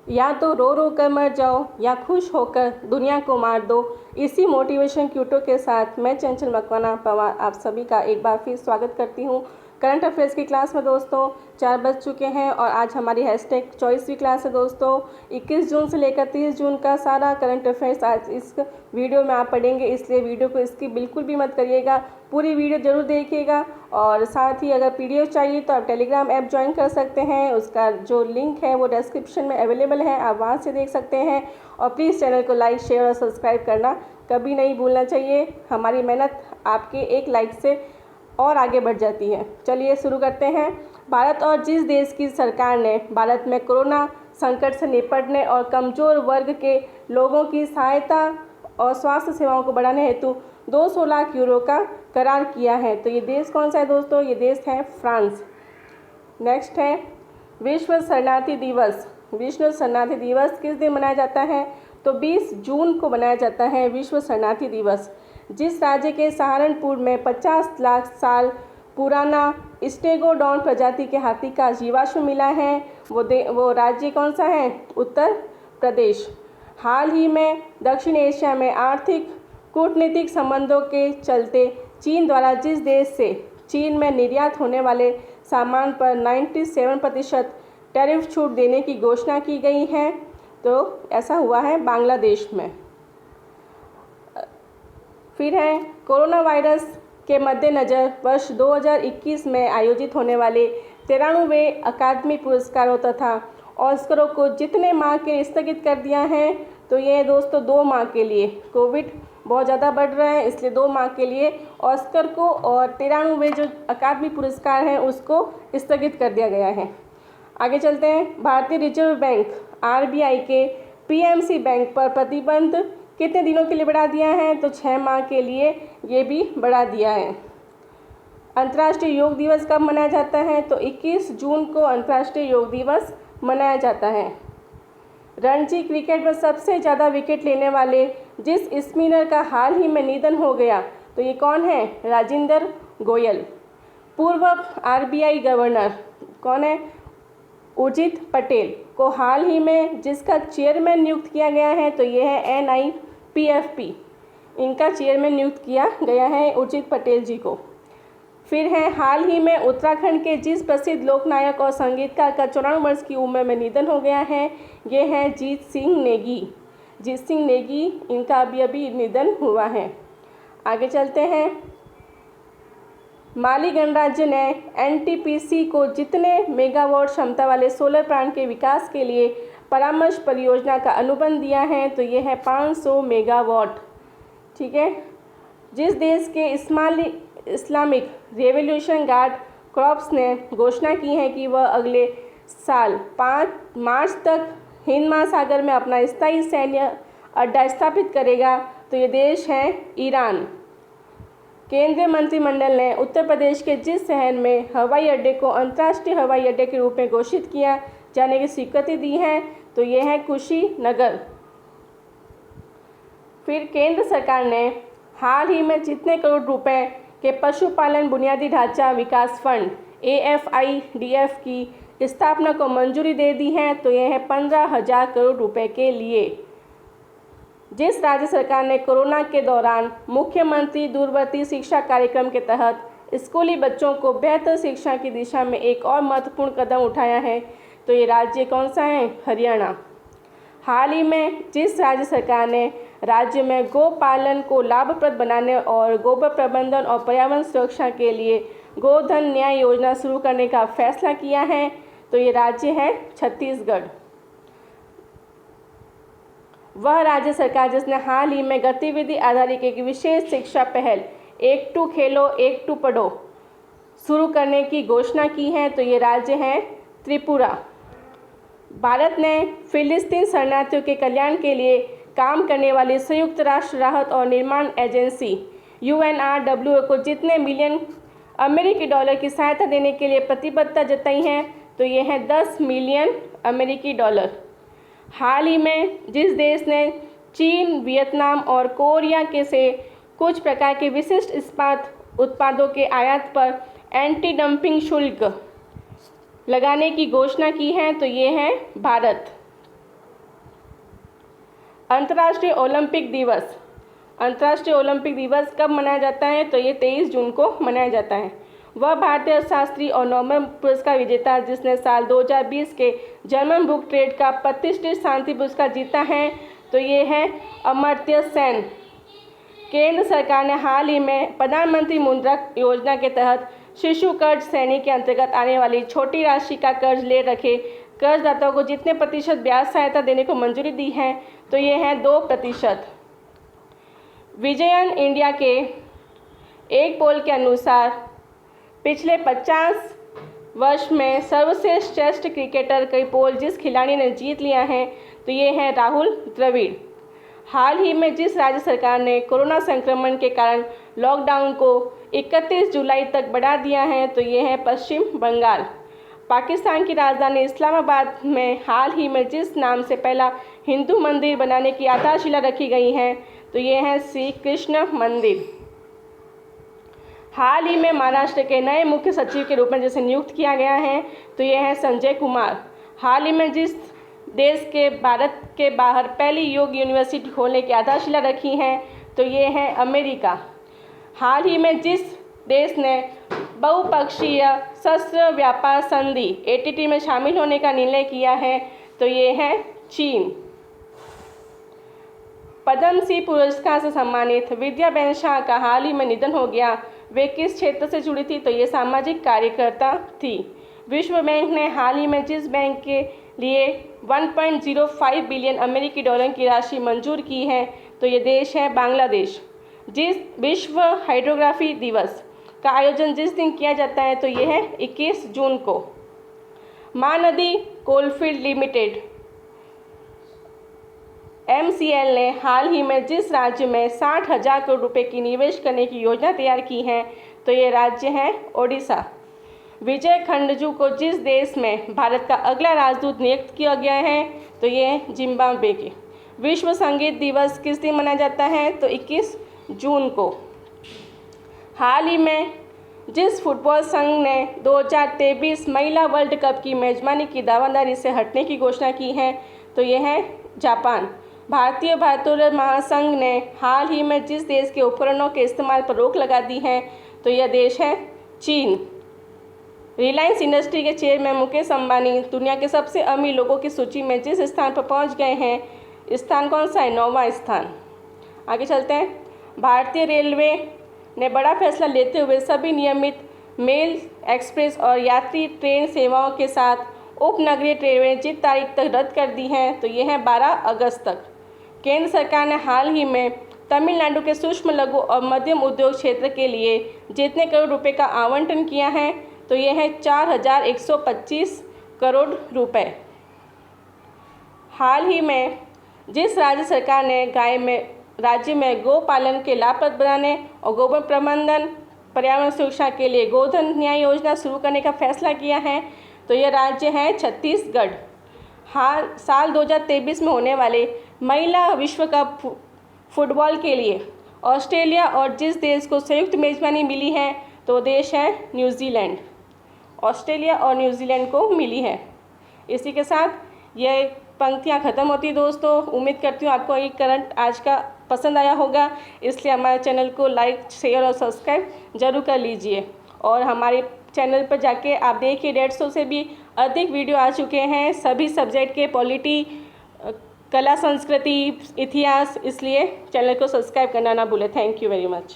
या तो रो रो कर मर जाओ या खुश होकर दुनिया को मार दो। इसी मोटिवेशन क्यूटो के साथ मैं चंचल मकवाना पवार आप सभी का एक बार फिर स्वागत करती हूँ करंट अफेयर्स की क्लास में। दोस्तों 4 बज चुके हैं और आज हमारी हैशटैग 24वीं क्लास है। दोस्तों 21 जून से लेकर 30 जून का सारा करंट अफेयर्स आज इस वीडियो में आप पढ़ेंगे, इसलिए वीडियो को स्किप बिल्कुल भी मत करिएगा, पूरी वीडियो ज़रूर देखिएगा। और साथ ही अगर PDF चाहिए तो आप टेलीग्राम ऐप ज्वाइन कर सकते हैं, उसका जो लिंक है वो डिस्क्रिप्शन में अवेलेबल है, आप वहाँ से देख सकते हैं। और प्लीज़ चैनल को लाइक शेयर और सब्सक्राइब करना कभी नहीं भूलना चाहिए, हमारी मेहनत आपके एक लाइक से और आगे बढ़ जाती है। चलिए शुरू करते हैं। भारत और जिस देश की सरकार ने भारत में कोरोना संकट से निपटने और कमज़ोर वर्ग के लोगों की सहायता और स्वास्थ्य सेवाओं को बढ़ाने हेतु 200 लाख यूरो का करार किया है, तो ये देश कौन सा है दोस्तों? ये देश है फ्रांस। नेक्स्ट है विश्व शरणार्थी दिवस। विश्व शरणार्थी दिवस किस दिन मनाया जाता है? तो 20 जून को मनाया जाता है विश्व शरणार्थी दिवस। जिस राज्य के सहारनपुर में 50 लाख साल पुराना स्टेगोडॉन प्रजाति के हाथी का जीवाश्म मिला है, वो राज्य कौन सा है? उत्तर प्रदेश। हाल ही में दक्षिण एशिया में आर्थिक कूटनीतिक संबंधों के चलते चीन द्वारा जिस देश से चीन में निर्यात होने वाले सामान पर 97% टैरिफ छूट देने की घोषणा की गई है, तो ऐसा हुआ है बांग्लादेश में। फिर है कोरोना वायरस के मद्देनज़र वर्ष 2021 में आयोजित होने वाले 93वें अकादमी पुरस्कारों तथा ऑस्करों को जितने माह के स्थगित कर दिया है, तो ये दोस्तों 2 माह के लिए, कोविड बहुत ज़्यादा बढ़ रहा है इसलिए 2 माह के लिए ऑस्कर को और 93वें जो अकादमी पुरस्कार हैं उसको स्थगित कर दिया गया है। आगे चलते हैं। भारतीय रिजर्व बैंक RBI के PMC बैंक पर प्रतिबंध कितने दिनों के लिए बढ़ा दिया है? तो 6 माह के लिए ये भी बढ़ा दिया है। अंतर्राष्ट्रीय योग दिवस कब मनाया जाता है? तो 21 जून को अंतर्राष्ट्रीय योग दिवस मनाया जाता है। रणजी क्रिकेट में सबसे ज़्यादा विकेट लेने वाले जिस स्पिनर का हाल ही में निधन हो गया, तो ये कौन है? राजेंद्र गोयल। पूर्व RBI गवर्नर कौन है? उर्जित पटेल को हाल ही में जिसका चेयरमैन नियुक्त किया गया है, तो ये है NIPFP, इनका चेयरमैन नियुक्त किया गया है उर्जित पटेल जी को। फिर है हाल ही में उत्तराखंड के जिस प्रसिद्ध लोकनायक और संगीतकार का 94 वर्ष की उम्र में निधन हो गया है, ये है जीत सिंह नेगी। जीत सिंह नेगी, इनका अभी निधन हुआ है। आगे चलते हैं। माली गणराज्य ने NTPC को जितने मेगावाट क्षमता वाले सोलर प्लांट के विकास के लिए परामर्श परियोजना का अनुबंध दिया है, तो ये है 500 मेगावाट। ठीक है। जिस देश के इस्लामिक रेवोल्यूशन गार्ड कॉर्प्स ने घोषणा की है कि वह अगले साल 5 मार्च तक हिंद महासागर में अपना स्थायी सैन्य अड्डा स्थापित करेगा, तो ये देश है ईरान। केंद्रीय मंत्रिमंडल ने उत्तर प्रदेश के जिस शहर में हवाई अड्डे को अंतर्राष्ट्रीय हवाई अड्डे के रूप में घोषित किया जाने की स्वीकृति दी है, तो ये है कुशीनगर। फिर केंद्र सरकार ने हाल ही में जितने करोड़ रुपए के पशुपालन बुनियादी ढांचा विकास फंड AFIDF की स्थापना को मंजूरी दे दी है, तो यह है 15,000 करोड़ रुपए के लिए। जिस राज्य सरकार ने कोरोना के दौरान मुख्यमंत्री दूरवर्ती शिक्षा कार्यक्रम के तहत स्कूली बच्चों को बेहतर शिक्षा की दिशा में एक और महत्वपूर्ण कदम उठाया है, तो ये राज्य कौन सा है? हरियाणा। हाल ही में जिस राज्य सरकार ने राज्य में गोपालन को लाभप्रद बनाने और गोबर प्रबंधन और पर्यावरण सुरक्षा के लिए गोधन न्याय योजना शुरू करने का फैसला किया है, तो ये राज्य है छत्तीसगढ़। वह राज्य सरकार जिसने हाल ही में गतिविधि आधारित एक विशेष शिक्षा पहल एक टू खेलो एक टू पढ़ो शुरू करने की घोषणा की है, तो ये राज्य है त्रिपुरा। भारत ने फिलिस्तीन शरणार्थियों के कल्याण के लिए काम करने वाली संयुक्त राष्ट्र राहत और निर्माण एजेंसी UNRWA को जितने मिलियन अमेरिकी डॉलर की सहायता देने के लिए प्रतिबद्धता जताई है, तो ये है 10 मिलियन अमेरिकी डॉलर। हाल ही में जिस देश ने चीन, वियतनाम और कोरिया के से कुछ प्रकार के विशिष्ट इस्पात उत्पादों के आयात पर एंटी डंपिंग शुल्क लगाने की घोषणा की है, तो ये है भारत। अंतर्राष्ट्रीय ओलंपिक दिवस। अंतर्राष्ट्रीय ओलंपिक दिवस कब मनाया जाता है? तो ये 23 जून को मनाया जाता है। वह भारतीय अर्थशास्त्री और नोबेल पुरस्कार विजेता जिसने साल 2020 के जर्मन बुक ट्रेड का प्रतिष्ठित शांति पुरस्कार जीता है, तो ये है अमर्त्य सेन। केंद्र सरकार ने हाल ही में प्रधानमंत्री मुद्रा योजना के तहत शिशु कर्ज श्रेणी के अंतर्गत आने वाली छोटी राशि का कर्ज ले रखे कर्जदाताओं को जितने प्रतिशत ब्याज सहायता देने को मंजूरी दी है, तो ये है 2%। विजयन इंडिया के एक पोल के अनुसार पिछले 50 वर्ष में सर्वश्रेष्ठ टेस्ट क्रिकेटर कई पोल जिस खिलाड़ी ने जीत लिया है, तो ये है राहुल द्रविड़। हाल ही में जिस राज्य सरकार ने कोरोना संक्रमण के कारण लॉकडाउन को 31 जुलाई तक बढ़ा दिया है, तो ये है पश्चिम बंगाल। पाकिस्तान की राजधानी इस्लामाबाद में हाल ही में जिस नाम से पहला हिंदू मंदिर बनाने की आधारशिला रखी गई है, तो ये है श्री कृष्ण मंदिर। हाल ही में महाराष्ट्र के नए मुख्य सचिव के रूप में जिसे नियुक्त किया गया है, तो ये है संजय कुमार। हाल ही में जिस देश के भारत के बाहर पहली योग यूनिवर्सिटी खोलने की आधारशिला रखी है, तो ये है अमेरिका। हाल ही में जिस देश ने बहुपक्षीय शस्त्र व्यापार संधि ATT में शामिल होने का निर्णय किया है, तो ये है चीन। पद्मश्री पुरस्कार से सम्मानित विद्याबेन शाह का हाल ही में निधन हो गया। वे किस क्षेत्र से जुड़ी थी? तो ये सामाजिक कार्यकर्ता थी। विश्व बैंक ने हाल ही में जिस बैंक के लिए 1.05 बिलियन अमेरिकी डॉलर की राशि मंजूर की है, तो ये देश है बांग्लादेश। जिस विश्व हाइड्रोग्राफी दिवस का आयोजन जिस दिन किया जाता है, तो ये है 21 जून को। महानदी कोलफील्ड लिमिटेड MCL ने हाल ही में जिस राज्य में 60,000 करोड़ रुपए की निवेश करने की योजना तैयार की है, तो ये राज्य है ओडिशा। विजय खंडजू को जिस देश में भारत का अगला राजदूत नियुक्त किया गया है, तो ये जिम्बाब्वे के। विश्व संगीत दिवस किस दिन मनाया जाता है? तो 21 जून को। हाल ही में जिस फुटबॉल संघ ने 2023 महिला वर्ल्ड कप की मेजबानी की दावेदारी से हटने की घोषणा की है, तो ये है जापान। भारतीय भारोत्तोलन महासंघ ने हाल ही में जिस देश के उपकरणों के इस्तेमाल पर रोक लगा दी है, तो यह देश है चीन। रिलायंस इंडस्ट्री के चेयरमैन मुकेश अंबानी दुनिया के सबसे अमीर लोगों की सूची में जिस स्थान पर पहुंच गए हैं, स्थान कौन सा है? 9वां स्थान। आगे चलते हैं। भारतीय रेलवे ने बड़ा फैसला लेते हुए सभी नियमित मेल, एक्सप्रेस और यात्री ट्रेन सेवाओं के साथ उपनगरीय ट्रेनें जिस तारीख तक रद्द कर दी हैं, तो ये है 12 अगस्त तक। केंद्र सरकार ने हाल ही में तमिलनाडु के सूक्ष्म लघु और मध्यम उद्योग क्षेत्र के लिए जितने करोड़ रुपए का आवंटन किया है, तो ये है 4,125 करोड़ रुपए। हाल ही में जिस राज्य सरकार ने राज्य में गौ पालन के लाभप्रद बनाने और गोबर प्रबंधन पर्यावरण सुरक्षा के लिए गोधन न्याय योजना शुरू करने का फैसला किया है, तो यह राज्य है छत्तीसगढ़। साल 2023 में होने वाले महिला विश्व कप फुटबॉल के लिए ऑस्ट्रेलिया और जिस देश को संयुक्त मेजबानी मिली है, तो देश है न्यूजीलैंड। ऑस्ट्रेलिया और न्यूजीलैंड को मिली है। इसी के साथ यह पंक्तियाँ ख़त्म होती दोस्तों। उम्मीद करती हूँ आपको ये करंट आज का पसंद आया होगा, इसलिए हमारे चैनल को लाइक, शेयर और सब्सक्राइब जरूर कर लीजिए। और हमारे चैनल पर जाके आप देखिए 150 से भी अधिक वीडियो आ चुके हैं सभी सब्जेक्ट के, पॉलिटी, कला, संस्कृति, इतिहास, इसलिए चैनल को सब्सक्राइब करना ना भूलें। Thank you very much.